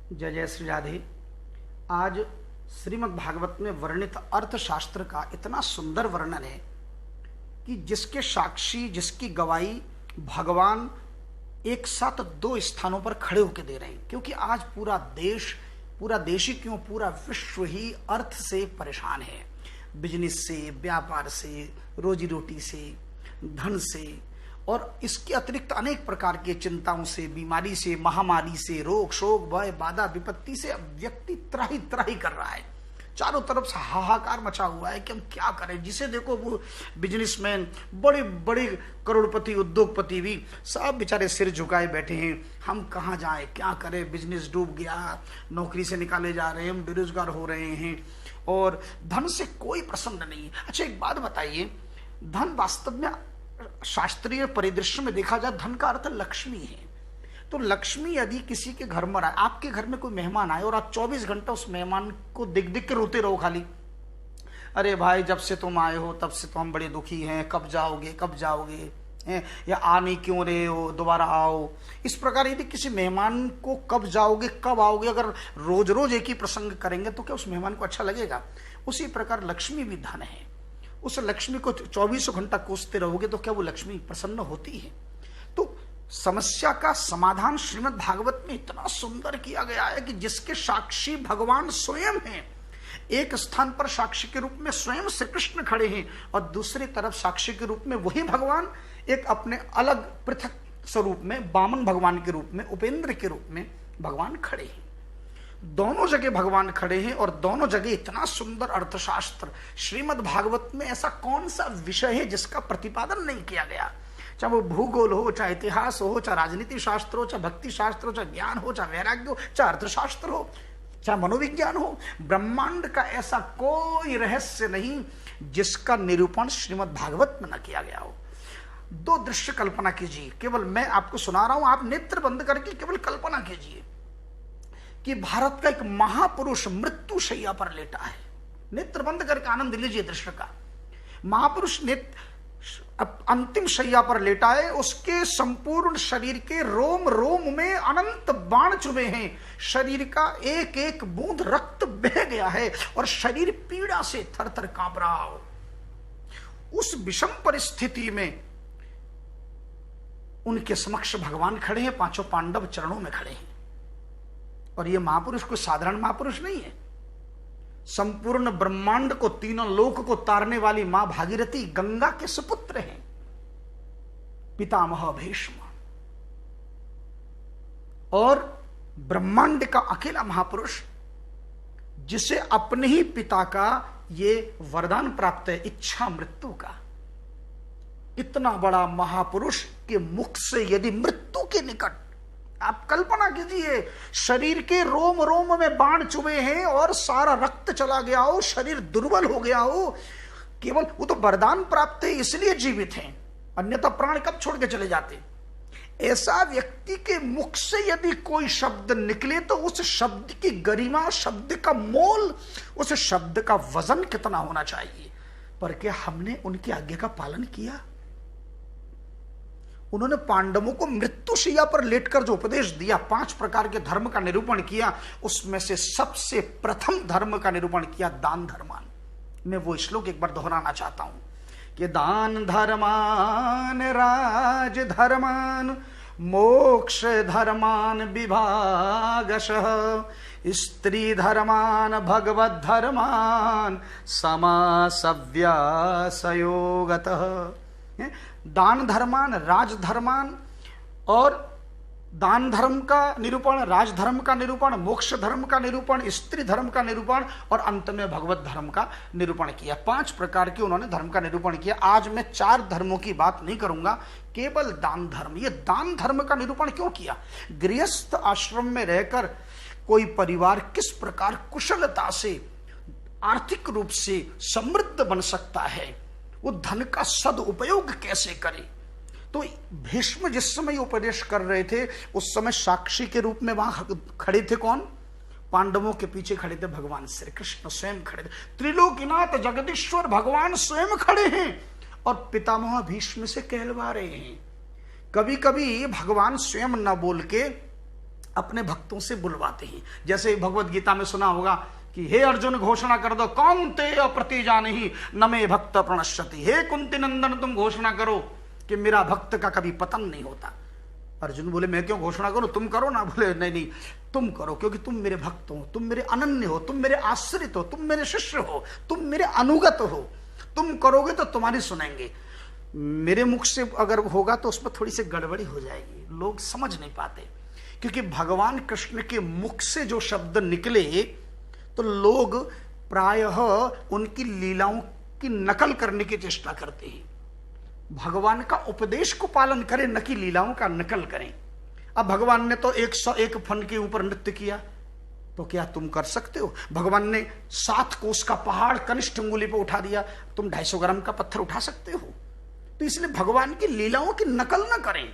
जय जय श्री राधे। आज श्रीमद् भागवत में वर्णित अर्थशास्त्र का इतना सुंदर वर्णन है कि जिसके साक्षी, जिसकी गवाही भगवान एक साथ दो स्थानों पर खड़े होकर दे रहे हैं। क्योंकि आज पूरा देश ही क्यों, पूरा विश्व ही अर्थ से परेशान है। बिजनेस से, व्यापार से, रोजी रोटी से, धन से और इसके अतिरिक्त अनेक प्रकार के चिंताओं से, बीमारी से, महामारी से, रोग शोक भय बाधा विपत्ति से व्यक्ति त्राही त्राही कर रहा है। चारों तरफ से हाहाकार मचा हुआ है कि हम क्या करें। जिसे देखो वो बिजनेसमैन, बड़े बड़े करोड़पति, उद्योगपति भी सब बेचारे सिर झुकाए बैठे हैं। हम कहाँ जाएं, क्या करें, बिजनेस डूब गया, नौकरी से निकाले जा रहे हैं, हम बेरोजगार हो रहे हैं और धन से कोई प्रसन्न नहीं है। अच्छा एक बात बताइए, धन वास्तव में शास्त्रीय परिदृश्य में देखा जाए धन का अर्थ लक्ष्मी है। तो लक्ष्मी यदि किसी के घर में आए, आपके घर में कोई मेहमान आए और आप 24 घंटा उस मेहमान को दिख दिख के रोते रहो खाली, अरे भाई जब से तुम आए हो तब से तो हम बड़े दुखी हैं, कब जाओगे कब जाओगे हैं, या आ नहीं क्यों रहे हो, दोबारा आओ। इस प्रकार यदि किसी मेहमान को कब जाओगे कब आओगे अगर रोज रोज एक ही प्रसंग करेंगे तो क्या उस मेहमान को अच्छा लगेगा। उसी प्रकार लक्ष्मी भी धन है। उस लक्ष्मी को 24 घंटा कोसते रहोगे तो क्या वो लक्ष्मी प्रसन्न होती है। तो समस्या का समाधान श्रीमद् भागवत में इतना सुंदर किया गया है कि जिसके साक्षी भगवान स्वयं हैं। एक स्थान पर साक्षी के रूप में स्वयं श्री कृष्ण खड़े हैं और दूसरी तरफ साक्षी के रूप में वही भगवान एक अपने अलग पृथक स्वरूप में वामन भगवान के रूप में, उपेंद्र के रूप में भगवान खड़े हैं। दोनों जगह भगवान खड़े हैं और दोनों जगह इतना सुंदर अर्थशास्त्र। श्रीमद् भागवत में ऐसा कौन सा विषय है जिसका प्रतिपादन नहीं किया गया, चाहे वो भूगोल हो, चाहे इतिहास हो, चाहे राजनीति शास्त्र हो, चाहे भक्ति शास्त्र हो, चाहे ज्ञान हो, चाहे वैराग्य हो, चाहे अर्थशास्त्र हो, चाहे मनोविज्ञान हो। ब्रह्मांड का ऐसा कोई रहस्य नहीं जिसका निरूपण श्रीमद् भागवत में न किया गया हो। दो दृश्य कल्पना कीजिए, केवल मैं आपको सुना रहा हूं, आप नेत्र बंद करके केवल कल्पना कीजिए कि भारत का एक महापुरुष मृत्यु शैया पर लेटा है। नेत्र बंद करके आनंद लीजिए दृश्य का। महापुरुष अंतिम शैया पर लेटा है, उसके संपूर्ण शरीर के रोम रोम में अनंत बाण चुभे हैं, शरीर का एक एक बूंद रक्त बह गया है और शरीर पीड़ा से थर थर कांप रहा हो। उस विषम परिस्थिति में उनके समक्ष भगवान खड़े हैं, पांचों पांडव चरणों में खड़े हैं। और ये महापुरुष कोई साधारण महापुरुष नहीं है। संपूर्ण ब्रह्मांड को, तीनों लोक को तारने वाली मां भागीरथी गंगा के सुपुत्र हैं, पितामह भीष्म। और ब्रह्मांड का अकेला महापुरुष जिसे अपने ही पिता का ये वरदान प्राप्त है, इच्छा मृत्यु का। इतना बड़ा महापुरुष के मुख से यदि मृत्यु के निकट, आप कल्पना कीजिए, शरीर के रोम रोम में बाण चुभे हैं और सारा रक्त चला गया हो, शरीर दुर्बल हो गया हो, केवल वो तो वरदान प्राप्त है इसलिए जीवित हैं, अन्यथा प्राण कब छोड़ के चले जाते। ऐसा व्यक्ति के मुख से यदि कोई शब्द निकले तो उस शब्द की गरिमा, शब्द का मोल, उस शब्द का वजन कितना होना चाहिए। पर क्या हमने उनकी आज्ञा का पालन किया? उन्होंने पांडवों को मृत्युशैया पर लेटकर जो उपदेश दिया, 5 प्रकार के धर्म का निरूपण किया, उसमें से सबसे प्रथम धर्म का निरूपण किया दान धर्मान। मैं वो श्लोक एक बार दोहराना चाहता हूं कि दान धर्मान राज धर्मान मोक्ष धर्मान विभागशः स्त्री धर्मान भगवत धर्मान समासव्यासयोगतः। दान धर्मान, राज धर्मान, और दान धर्म का निरूपण, राज धर्म का निरूपण, मोक्ष धर्म का निरूपण, स्त्री धर्म का निरूपण और अंत में भगवत धर्म का निरूपण किया। 5 प्रकार के उन्होंने धर्म का निरूपण किया। आज मैं 4 धर्मों की बात नहीं करूंगा, केवल दान धर्म। ये दान धर्म का निरूपण क्यों किया? गृहस्थ आश्रम में रहकर कोई परिवार किस प्रकार कुशलता से, आर्थिक रूप से समृद्ध बन सकता है, वो धन का सदुपयोग कैसे करे। तो भीष्म जिस समय उपदेश कर रहे थे उस समय साक्षी के रूप में वहां खड़े थे कौन? पांडवों के पीछे खड़े थे भगवान श्री कृष्ण स्वयं खड़े थे। त्रिलोकीनाथ जगदीश्वर भगवान स्वयं खड़े हैं और पितामह भीष्म से कहलवा रहे हैं। कभी कभी भगवान स्वयं न बोल के अपने भक्तों से बुलवाते हैं। जैसे भगवत गीता में सुना होगा कि हे अर्जुन घोषणा कर दो कौन्तेय प्रतिजानीहि न मे भक्त प्रणश्यति। हे कुंती नंदन तुम घोषणा करो कि मेरा भक्त का कभी पतन नहीं होता। अर्जुन बोले मैं क्यों घोषणा करूं, तुम करो ना। बोले नहीं नहीं तुम करो, क्योंकि तुम मेरे भक्त हो, तुम मेरे अनन्य हो, तुम मेरे आश्रित हो, तुम मेरे शिष्य हो, तुम मेरे अनुगत हो। तुम करोगे तो तुम्हारी सुनेंगे। मेरे मुख से अगर होगा तो उसमें थोड़ी सी गड़बड़ी हो जाएगी, लोग समझ नहीं पाते। क्योंकि भगवान कृष्ण के मुख से जो शब्द निकले तो लोग प्रायः उनकी लीलाओं की नकल करने की चेष्टा करते हैं। भगवान का उपदेश को पालन करें, न कि लीलाओं का नकल करें। अब भगवान ने तो 101 फन के ऊपर नृत्य किया, तो क्या तुम कर सकते हो? भगवान ने 7 कोस का पहाड़ कनिष्ठ अंगुली पर उठा दिया, तुम 250 ग्राम का पत्थर उठा सकते हो? तो इसलिए भगवान की लीलाओं की नकल न करें।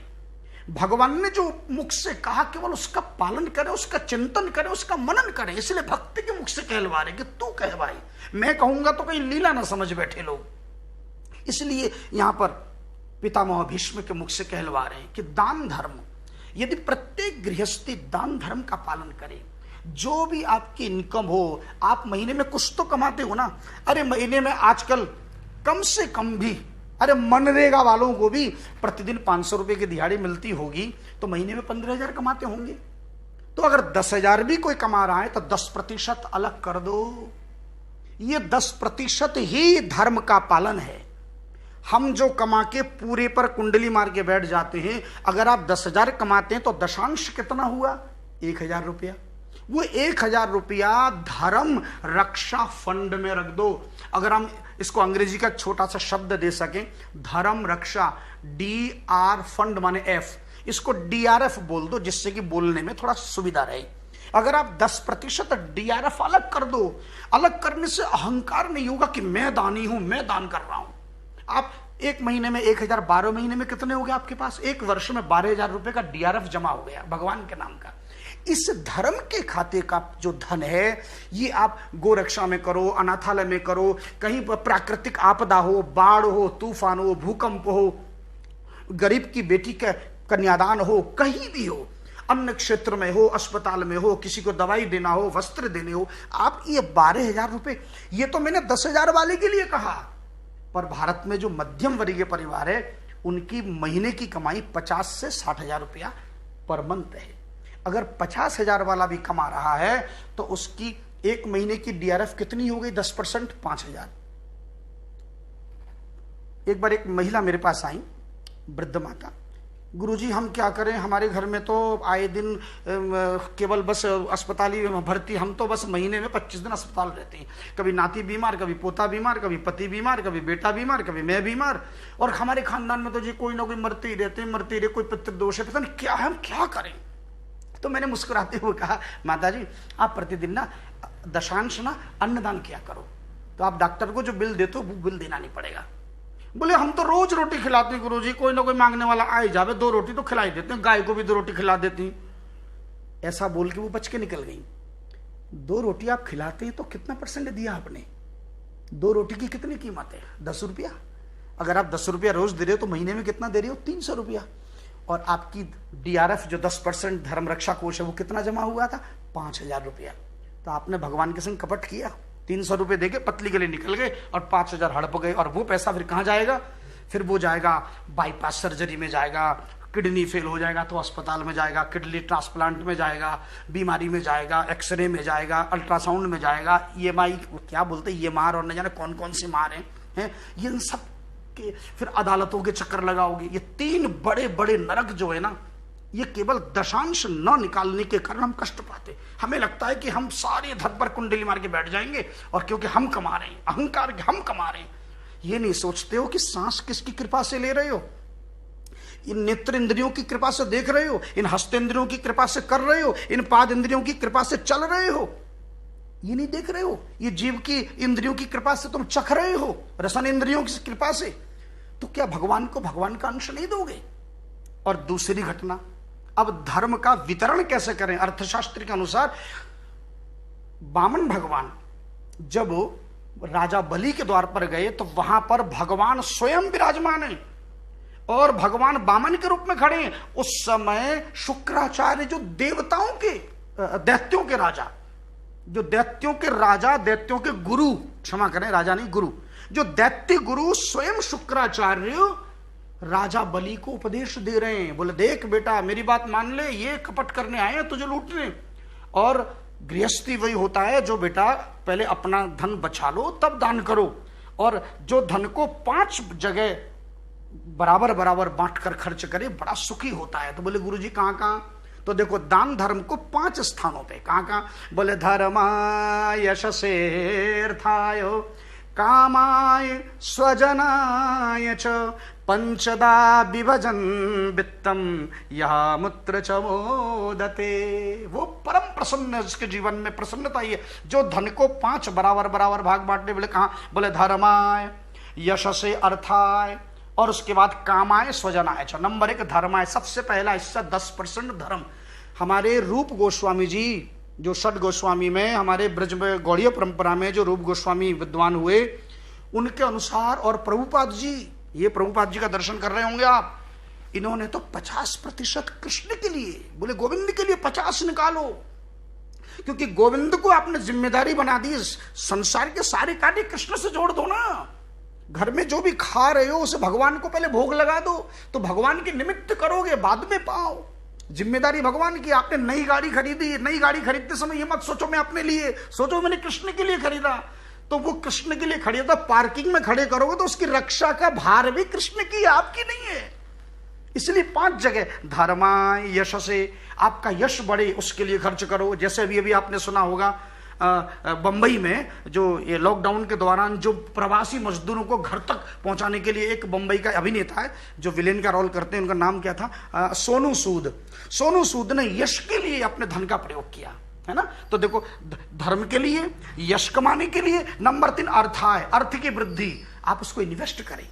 भगवान ने जो मुख से कहा केवल उसका पालन करें, उसका चिंतन करें, उसका मनन करें। इसलिए भक्ति के मुख से कहलवा रहे कि तू कह भाई, मैं कहूंगा तो कहीं लीला ना समझ बैठे लोग। इसलिए यहां पर पितामह भीष्म के मुख से कहलवा रहे हैं कि दान धर्म, यदि प्रत्येक गृहस्थी दान धर्म का पालन करे, जो भी आपकी इनकम हो, आप महीने में कुछ तो कमाते हो ना। अरे महीने में आजकल कम से कम भी, अरे मनरेगा वालों को भी प्रतिदिन 500 रुपए की दिहाड़ी मिलती होगी, तो महीने में 15,000 कमाते होंगे। तो अगर 10,000 भी कोई कमा रहा है तो 10% अलग कर दो। ये 10% ही धर्म का पालन है। हम जो कमा के पूरे पर कुंडली मार के बैठ जाते हैं, अगर आप 10,000 कमाते हैं तो दशांश कितना हुआ? 1,000 रुपया। वो 1,000 रुपया धर्म रक्षा फंड में रख दो। अगर हम इसको अंग्रेजी का छोटा सा शब्द दे सकें, धर्म रक्षा, DR फंड माने F, इसको DRF बोल दो, जिससे कि बोलने में थोड़ा सुविधा रहे। अगर आप 10% DRF अलग कर दो, अलग करने से अहंकार नहीं होगा कि मैं दानी हूं, मैं दान कर रहा हूं। आप एक महीने में 1,000, 12 महीने में कितने हो गए आपके पास? एक वर्ष में 12,000 रुपए का DRF जमा हो गया भगवान के नाम का। इस धर्म के खाते का जो धन है, ये आप गोरक्षा में करो, अनाथालय में करो, कहीं पर प्राकृतिक आपदा हो, बाढ़ हो, तूफान हो, भूकंप हो, गरीब की बेटी का कन्यादान हो, कहीं भी हो, अन्न क्षेत्र में हो, अस्पताल में हो, किसी को दवाई देना हो, वस्त्र देने हो, आप ये 12,000 रुपए, ये तो मैंने 10,000 वाले के लिए कहा। पर भारत में जो मध्यम वर्गीय परिवार है, उनकी महीने की कमाई 50 से 60,000 रुपया पर मंथ है। अगर 50,000 वाला भी कमा रहा है तो उसकी एक महीने की DRF कितनी हो गई? 10%, 5,000। एक बार एक महिला मेरे पास आई, वृद्ध माता, गुरुजी हम क्या करें, हमारे घर में तो आए दिन केवल बस अस्पताल ही भर्ती, हम तो बस महीने में 25 दिन अस्पताल रहते हैं। कभी नाती बीमार, कभी पोता बीमार, कभी पति बीमार, कभी बेटा बीमार, कभी मैं बीमार, और हमारे खानदान में तो जी कोई ना कोई मरते ही रहते, कोई पितृदोष है, पता नहीं क्या है, हम क्या करें? तो मैंने मुस्कुराते हुए कहा, माता जी आप प्रतिदिन ना दशांश ना अन्नदान किया करो, तो आप डॉक्टर को जो बिल देते हो वो बिल देना नहीं पड़ेगा। बोले हम तो रोज रोटी खिलाते हैं गुरुजी, कोई ना कोई मांगने वाला आए जावे, 2 रोटी तो खिलाई देते हैं, गाय को भी 2 रोटी खिला देती हैं। ऐसा बोल के वो बच के निकल गई। 2 रोटी आप खिलाते हैं तो कितना % दिया आपने? 2 रोटी की कितनी कीमत है? 10 रुपया। अगर आप 10 रुपया रोज दे रहे हो तो महीने में कितना दे रहे हो? 300 रुपया। और आपकी DRF जो 10% धर्म रक्षा कोष है वो कितना जमा हुआ था? 5,000 रुपया। तो आपने भगवान के संग कपट किया, 300 रुपये देके पतली गले निकल गए और 5,000 हड़प गए। और वो पैसा फिर कहाँ जाएगा? फिर वो जाएगा बाईपास सर्जरी में जाएगा, किडनी फेल हो जाएगा तो अस्पताल में जाएगा, किडनी ट्रांसप्लांट में जाएगा, बीमारी में जाएगा, एक्सरे में जाएगा, अल्ट्रासाउंड में जाएगा, EMI क्या बोलते हैं, ये मार और न जाने कौन कौन सी मार हैं, ये सब के फिर अदालतों के चक्कर लगाओगे। ये 3 बड़े बड़े नरक जो है ना, ये केवल दशांश न निकालने के कारण हम कष्ट पाते। हमें लगता है कि हम सारे धर पर कुंडली मार के बैठ जाएंगे, और क्योंकि हम कमा रहे हैं, अहंकार के हम कमा रहे हैं। ये नहीं सोचते हो कि सांस किसकी कृपा से ले रहे हो, इन नेत्र इंद्रियों की कृपा से देख रहे हो, इन हस्त इंद्रियों की कृपा से कर रहे हो, इन पाद इंद्रियों की कृपा से चल रहे हो, ये नहीं देख रहे हो। ये जीव की इंद्रियों की कृपा से तुम चख रहे हो, रसन इंद्रियों की कृपा से, तो क्या भगवान को भगवान का अंश नहीं दोगे? और दूसरी घटना, अब धर्म का वितरण कैसे करें? अर्थशास्त्र के अनुसार वामन भगवान जब राजा बलि के द्वार पर गए तो वहां पर भगवान स्वयं विराजमान है, और भगवान वामन के रूप में खड़े हैं। उस समय शुक्राचार्य जो देवताओं के दैत्यों के राजा, जो दैत्यों के राजा, दैत्यों के गुरु, क्षमा करें राजा नहीं गुरु, जो दैत्य गुरु स्वयं शुक्राचार्य राजा बलि को उपदेश दे रहे हैं। बोले देख बेटा मेरी बात मान ले, ये कपट करने आए हैं तुझे लूटने। और गृहस्थी वही होता है जो बेटा पहले अपना धन बचा लो तब दान करो, और जो धन को 5 जगह बराबर बराबर बांट कर खर्च करे बड़ा सुखी होता है। तो बोले गुरुजी कहां कहां? तो देखो दान धर्म को 5 स्थानों पे, कहां कहां? बोले धर्माय यशसेर्थाय कामाय स्वजनाय च पंचदा विभजन वित्तम यह मूत्र च मोदते। वो परम प्रसन्न है, जिसके जीवन में प्रसन्नता ही है, जो धन को 5 बराबर बराबर भाग बांटने। बोले कहां? बोले धर्माय यशसे अर्थाय, और उसके बाद कामाय स्वजनाय च। नंबर 1 धर्माय, सबसे पहला हिस्सा 10% धर्म। हमारे रूप गोस्वामी जी जो षड गोस्वामी में, हमारे ब्रज में गौड़ीय परंपरा में जो रूप गोस्वामी विद्वान हुए, उनके अनुसार, और प्रभुपाद जी, ये प्रभुपाद जी का दर्शन कर रहे होंगे आप, इन्होंने तो 50% कृष्ण के लिए, बोले गोविंद के लिए 50 निकालो, क्योंकि गोविंद को आपने जिम्मेदारी बना दी, संसार के सारे कार्य कृष्ण से जोड़ दो ना। घर में जो भी खा रहे हो उसे भगवान को पहले भोग लगा दो, तो भगवान के निमित्त करोगे, बाद में पाओ। जिम्मेदारी भगवान की। आपने नई गाड़ी खरीदी, नई गाड़ी खरीदते समय ये मत सोचो मैं अपने लिए, सोचो मैंने कृष्ण के लिए खरीदा। तो वो कृष्ण के लिए खरीदा, पार्किंग में खड़े करोगे तो उसकी रक्षा का भार भी कृष्ण की, आपकी नहीं है। इसलिए 5 जगह धर्मा यश से, आपका यश बढ़े उसके लिए खर्च करो। जैसे अभी आपने सुना होगा बंबई में जो ये लॉकडाउन के दौरान जो प्रवासी मजदूरों को घर तक पहुंचाने के लिए एक बंबई का अभिनेता है जो विलेन का रोल करते हैं, उनका नाम क्या था? सोनू सूद। सोनू सूद ने यश के लिए अपने धन का प्रयोग किया, है ना। तो देखो धर्म के लिए, यश कमाने के लिए। नंबर 3 अर्थाय, अर्थ की वृद्धि, आप उसको इन्वेस्ट करें,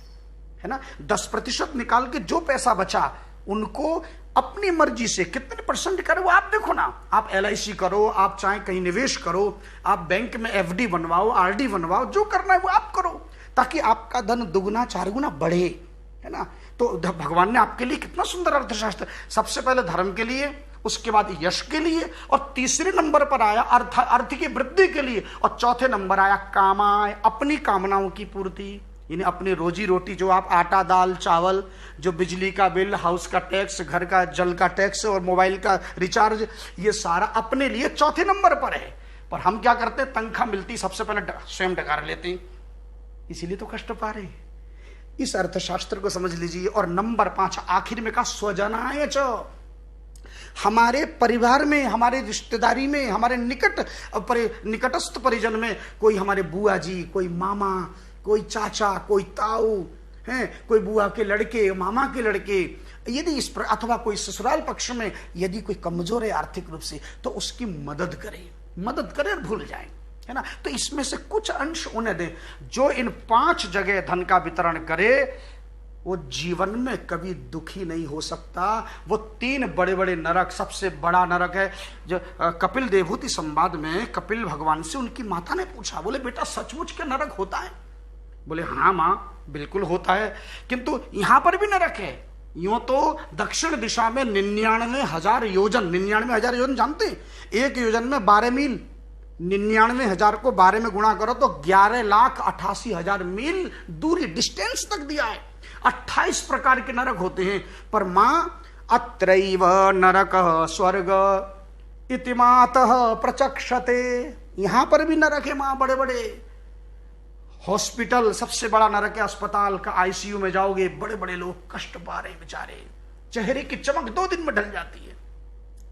है ना। 10% निकाल के जो पैसा बचा उनको अपनी मर्जी से कितने % करो वो आप देखो ना। आप LIC करो, आप चाहे कहीं निवेश करो, आप बैंक में FD बनवाओ, RD बनवाओ, जो करना है वो आप करो, ताकि आपका धन दुगुना 4 गुना बढ़े, है ना। तो भगवान ने आपके लिए कितना सुंदर अर्थशास्त्र, सबसे पहले धर्म के लिए, उसके बाद यश के लिए, और तीसरे नंबर पर आया अर्थ की वृद्धि के लिए, और चौथे नंबर आया कामाय, अपनी कामनाओं की पूर्ति, यानी अपनी रोजी रोटी, जो आप आटा दाल चावल, जो बिजली का बिल, हाउस का टैक्स, घर का जल का टैक्स और मोबाइल का रिचार्ज, ये सारा अपने लिए चौथे नंबर पर है। पर हम क्या करते हैं, तनख्वाह मिलती सबसे पहले स्वयं डकार लेते हैं, इसीलिए तो कष्ट पा रहे हैं। इस अर्थशास्त्र को समझ लीजिए। और नंबर 5 आखिर में कहा स्वजनाय च, हमारे परिवार में, हमारे रिश्तेदारी में, हमारे निकटस्थ परिजन में, कोई हमारे बुआ जी, कोई मामा, कोई चाचा, कोई ताऊ हैं, कोई बुआ के लड़के, मामा के लड़के, यदि इस पर, अथवा कोई ससुराल पक्ष में यदि कोई कमजोर है आर्थिक रूप से, तो उसकी मदद करें और भूल जाएं, है ना। तो इसमें से कुछ अंश उन्हें दें। जो इन 5 जगह धन का वितरण करे वो जीवन में कभी दुखी नहीं हो सकता। वो 3 बड़े बड़े नरक, सबसे बड़ा नरक है जो कपिल देवहूति संवाद में कपिल भगवान से उनकी माता ने पूछा, बोले बेटा सचमुच के नरक होता है? बोले हाँ मां बिल्कुल होता है, किंतु यहां पर भी नरक है। यूं तो दक्षिण दिशा में 99,000 योजन, 99,000 योजन जानते हैं, एक योजन में 12 मील, 99,000 को 12 में गुणा करो तो 11,88,000 मील दूरी, डिस्टेंस तक दिया है। 28 प्रकार के नरक होते हैं। पर मां अत्रैव नरक स्वर्ग इति मातः प्रचक्षते, यहां पर भी नरक है मां, बड़े बड़े हॉस्पिटल, सबसे बड़ा नरक है अस्पताल का, ICU में जाओगे बड़े बड़े लोग कष्ट पा रहे हैं बेचारे, चेहरे की चमक 2 दिन में ढल जाती है।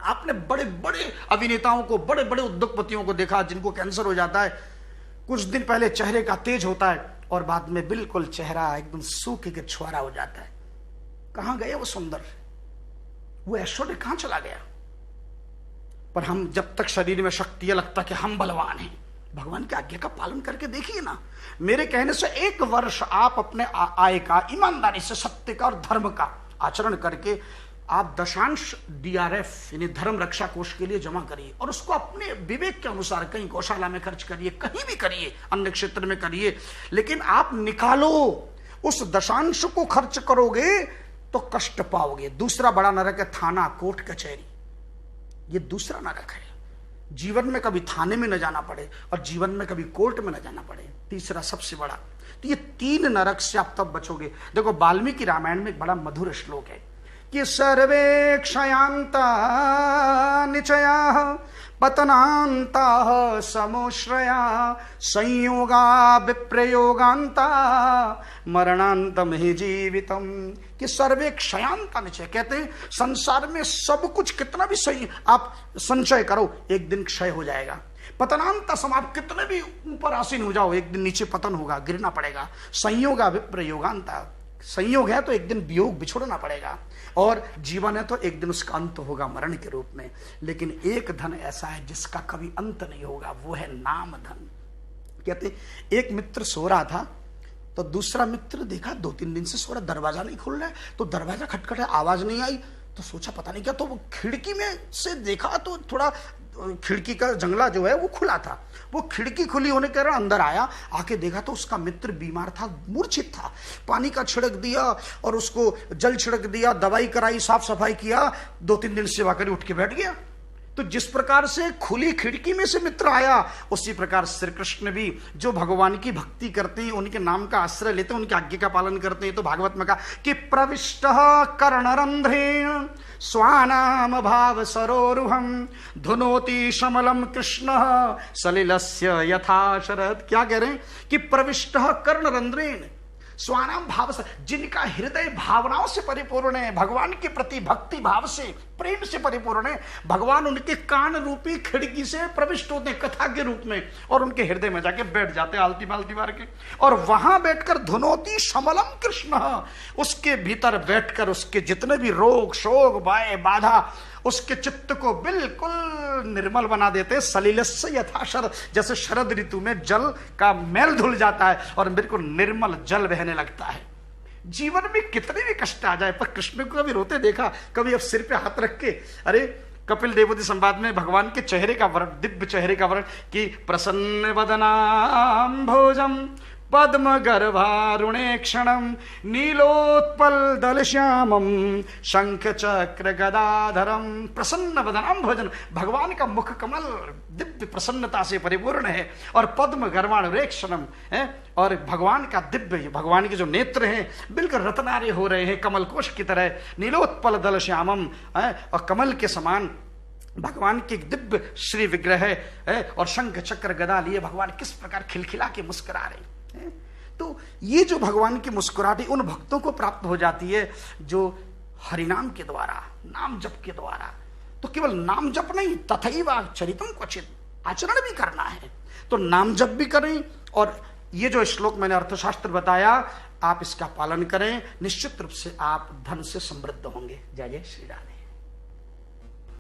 आपने बड़े बड़े अभिनेताओं को, बड़े बड़े उद्योगपतियों को देखा जिनको कैंसर हो जाता है, कुछ दिन पहले चेहरे का तेज होता है और बाद में बिल्कुल चेहरा एकदम सूखे के छुआरा हो जाता है। कहां गए वो सुंदर, वो ऐश्वर्य कहां चला गया? पर हम जब तक शरीर में शक्ति है, लगता कि हम बलवान हैं, भगवान की आज्ञा का पालन करके देखिए ना। मेरे कहने से 1 वर्ष आप अपने आय का ईमानदारी से, सत्य का और धर्म का आचरण करके आप दशांश DRF यानी धर्म रक्षा कोष के लिए जमा करिए, और उसको अपने विवेक के अनुसार कहीं गौशाला में खर्च करिए, कहीं भी करिए, अन्य क्षेत्र में करिए, लेकिन आप निकालो। उस दशांश को खर्च करोगे तो कष्ट पाओगे। दूसरा बड़ा नरक है थाना, कोर्ट, कचहरी, ये दूसरा नरक है। जीवन में कभी थाने में न जाना पड़े और जीवन में कभी कोर्ट में न जाना पड़े, तीसरा सबसे बड़ा। तो ये 3 नरक से आप तब बचोगे। देखो वाल्मीकि रामायण में एक बड़ा मधुर श्लोक है कि सर्वे क्षयांता निचया पतनांता समोश्रया संयोगा विप्रयोगांता मरणांतम ही जीवितम। कि सर्वे क्षयांता निचय, कहते हैं संसार में सब कुछ कितना भी सही आप संचय करो एक दिन क्षय हो जाएगा। पतनांत सम, आप कितने भी ऊपर आसीन हो जाओ एक दिन नीचे पतन होगा, गिरना पड़ेगा। संयोगा विप्रयोगांता, संयोग है तो एक दिन वियोग बिछोड़ना पड़ेगा, और जीवन है तो एक दिन उसका अंत होगा मरण के रूप में। लेकिन एक धन ऐसा है जिसका कभी अंत नहीं होगा, वो है नाम धन। कहते एक मित्र सो रहा था तो दूसरा मित्र देखा 2-3 दिन से सो रहा, दरवाजा नहीं खुल रहा है, तो दरवाजा खटखटा, आवाज नहीं आई, तो सोचा पता नहीं क्या, तो वो खिड़की में से देखा तो थोड़ा खिड़की का जंगला जो है वो खुला था, वो खिड़की खुली होने के कारण अंदर आया, आके देखा तो उसका मित्र बीमार था, मूर्छित था। पानी का छिड़क दिया और उसको जल छिड़क दिया, दवाई कराई, साफ सफाई किया, 2-3 दिन सेवा करी, उठ के बैठ गया। तो जिस प्रकार से खुली खिड़की में से मित्र आया, उसी प्रकार श्री कृष्ण भी जो भगवान की भक्ति करते हैं, उनके नाम का आश्रय लेते हैं, उनकी आज्ञा का पालन करते हैं। तो भागवत में कहा कि प्रविष्ट कर्णरंध्रेण स्वानाम भाव सरोरुहम धुनोति शमलम कृष्ण सलिलस्य यथा शरद। क्या कह रहे हैं कि प्रविष्ट कर्णरंध्रेण स्वानाम भाव से, जिनका हृदय भावनाओं से परिपूर्ण है, भगवान के प्रति भक्ति भाव से, प्रेम से परिपूर्ण है, भगवान उनके कान रूपी खिड़की से प्रविष्ट होते हैं कथा के रूप में, और उनके हृदय में जाके बैठ जाते हैं आलती बालती मार के, और वहां बैठकर धुनोती शमलम कृष्ण, उसके भीतर बैठकर उसके जितने भी रोग शोक भय बाधा उसके चित्त को बिल्कुल निर्मल बना देते। सलिलस्य यथा शरद, जैसे शरद ऋतु में जल का मैल धुल जाता है और बिल्कुल निर्मल जल बहने लगता है। जीवन में कितने भी कष्ट आ जाए, पर कृष्ण को कभी रोते देखा? कभी अब सिर पे हाथ रख के, अरे कपिल देवोती संवाद में भगवान के चेहरे का वर्ण, दिव्य चेहरे का वर्ण कि प्रसन्न वदनाम भोजम पद्म गर्भारुणे क्षणम नीलोत्पल दल श्यामम शंख चक्र गदाधरम। प्रसन्न वदनाम भोजन, भगवान का मुख कमल दिव्य प्रसन्नता से परिपूर्ण है, और पद्म गर्भारुणे क्षणम है, और भगवान का दिव्य, भगवान के जो नेत्र हैं बिल्कुल रत्नारे हो रहे हैं कमल कोश की तरह, नीलोत्पल दल श्यामम है, और कमल के समान भगवान के दिव्य श्री विग्रह है, और शंख चक्र गदा लिए भगवान किस प्रकार खिलखिला के मुस्कुरा रहे हैं। तो ये जो भगवान की मुस्कुराहट उन भक्तों को प्राप्त हो जाती है जो हरिनाम के द्वारा, नाम जप के द्वारा। तो केवल नाम जप नहीं, तथैव चरितम क्वचित, आचरण भी करना है। तो नाम जप भी करें, और ये जो श्लोक मैंने अर्थशास्त्र बताया आप इसका पालन करें, निश्चित रूप से आप धन से समृद्ध होंगे। जय जय श्री राधे।